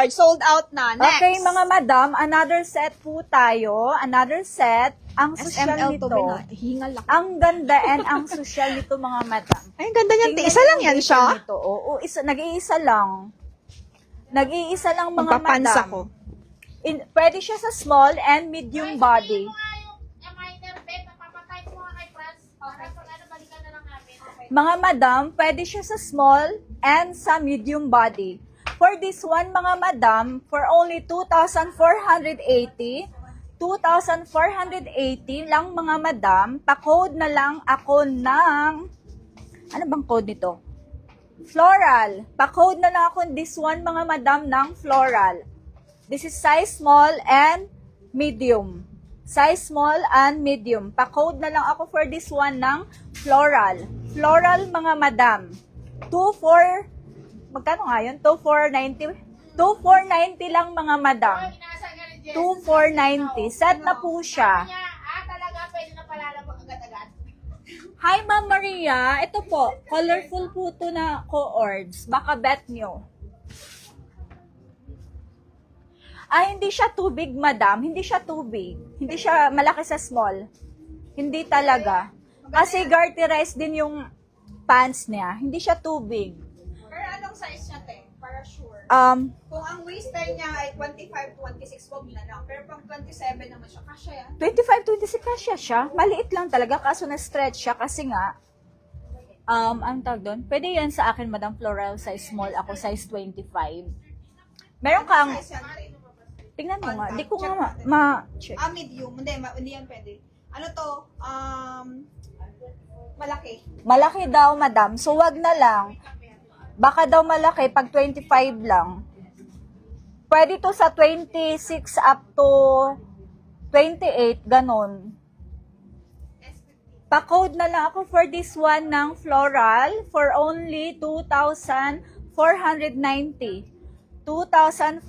Sold out na. Next. Okay, mga madam, another set po tayo. Another set. Ang social SML to nito. Hingal lang. Ang ganda and ang social nito, mga madam. Ay, ang ganda niyan. Tingnan Isa lang yung yan detail siya. nito. Oo, nag-iisa lang. Nag-iisa lang, mga Magpapansa madam. ko. Pwede siya sa small and medium body. Mga madam, pwede siya sa small and sa medium body. For this one, mga madam, for only 2,480, 2,480 lang, mga madam, pa-code na lang ako ng, ano bang code nito? Floral. Pa-code na lang ako this one, mga madam, ng floral. This is size small and medium. Size small and medium. Pa-code na lang ako for this one ng floral. Floral, mga madam. 24, magkano nga yun? 2490? 2490 lang, mga madam. 2490. Set na po siya. Talaga, pwede na pala mo agad-agad. Hi, Ma'am Maria. Ito po, colorful po ito na co-ords. Baka bet nyo. Hindi siya too big, madam. Hindi siya too big. Hindi siya malaki sa small. Hindi talaga. Kasi garterized din yung pants niya. Hindi siya too big. Pero anong size niya, te? Para sure. Um, Kung ang waistline niya ay 25 to 26, wag na lang. Pero pang 27 naman siya, kasya yan. 25, 26 kasya siya. Maliit lang talaga kaso na-stretch siya kasi nga, ang tawag doon, pwede yan sa akin, Madam Floral, size small. Ako, size 25. Meron kang, Size yan, te? tingnan mo nga, di ko nga ma-check. Medium. Hindi yan pwede. Ano to? Malaki. Malaki daw, madam. So, wag na lang. Baka daw malaki pag 25 lang. Pwede to sa 26 up to 28, ganon. Pa-code na lang ako for this one ng floral for only 2,490. 2,490,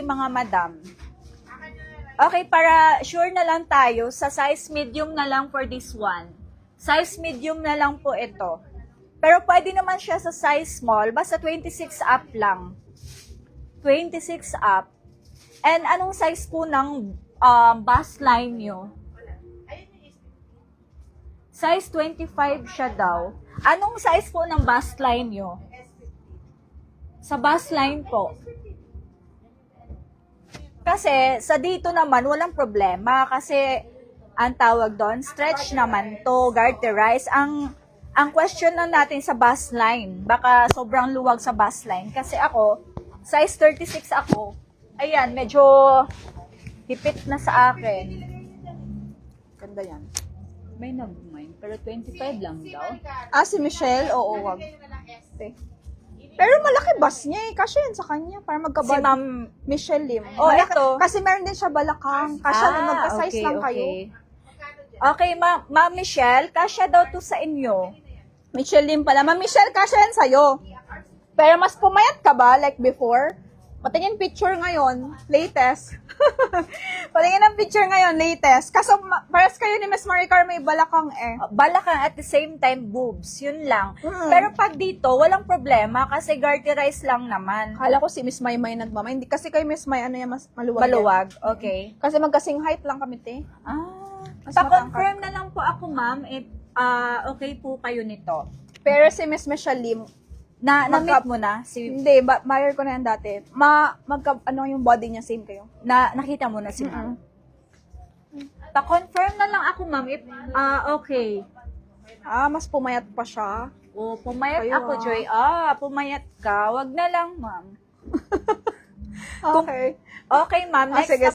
mga madam. Okay, para sure na lang tayo, sa size medium na lang for this one. Size medium na lang po ito. Pero pwede naman siya sa size small, basta 26 up lang. 26 up. And anong size po ng bust line nyo? Size 25 siya daw. Anong size po ng bust line nyo? Sa bust line po. Kasi sa dito naman, walang problema. Kasi ang tawag doon, stretch naman to, garterize. Ang question na natin sa bust line, baka sobrang luwag sa bust line. Kasi ako, size 36 ako. Ayan, medyo hipit na sa akin. Ganda yan. May nag-mind, pero 25 lang daw. Si Michelle? Oo, wag. Pero malaki bus niya eh. Kasya yan sa kanya. Para Si magkabal. Ma'am, Michelle Lim. Oh, Malaki- ito. Kasi meron din siya balakang. Kasya lang, magka-size lang kayo. Okay, Ma'am Michelle, kasya daw to sa inyo. Michelle Lim pala. Ma'am Michelle, kasya yan sa'yo. Pero mas pumayat ka ba like before? Patingin picture ngayon, latest. Patingin ng picture ngayon, latest. Kaso pares kayo ni Miss Maricar may balakang eh. Balakang at the same time boobs, yun lang. Mm. Pero pag dito, walang problema kasi garterize lang naman. Kala ko si Miss Maymay nagmamay. Hindi kasi kay Miss May ano yan, mas maluwag. yan. Maluwag, okay. Kasi magkasing height lang kami, te. Mas Pa-confirm na lang po ako, ma'am, if okay po kayo nito. Pero si Miss Michelle Lim, Na-meet mo na? hindi, buyer ko na yan dati. Ano yung body niya, same kayo. Nakita mo na si ma'am? Pa-confirm na lang ako, ma'am, if okay. Mas pumayat pa siya. O, pumayat Kayo, ako, Joy. Pumayat ka. Wag na lang, ma'am. Okay. Okay, ma'am. Next Sige,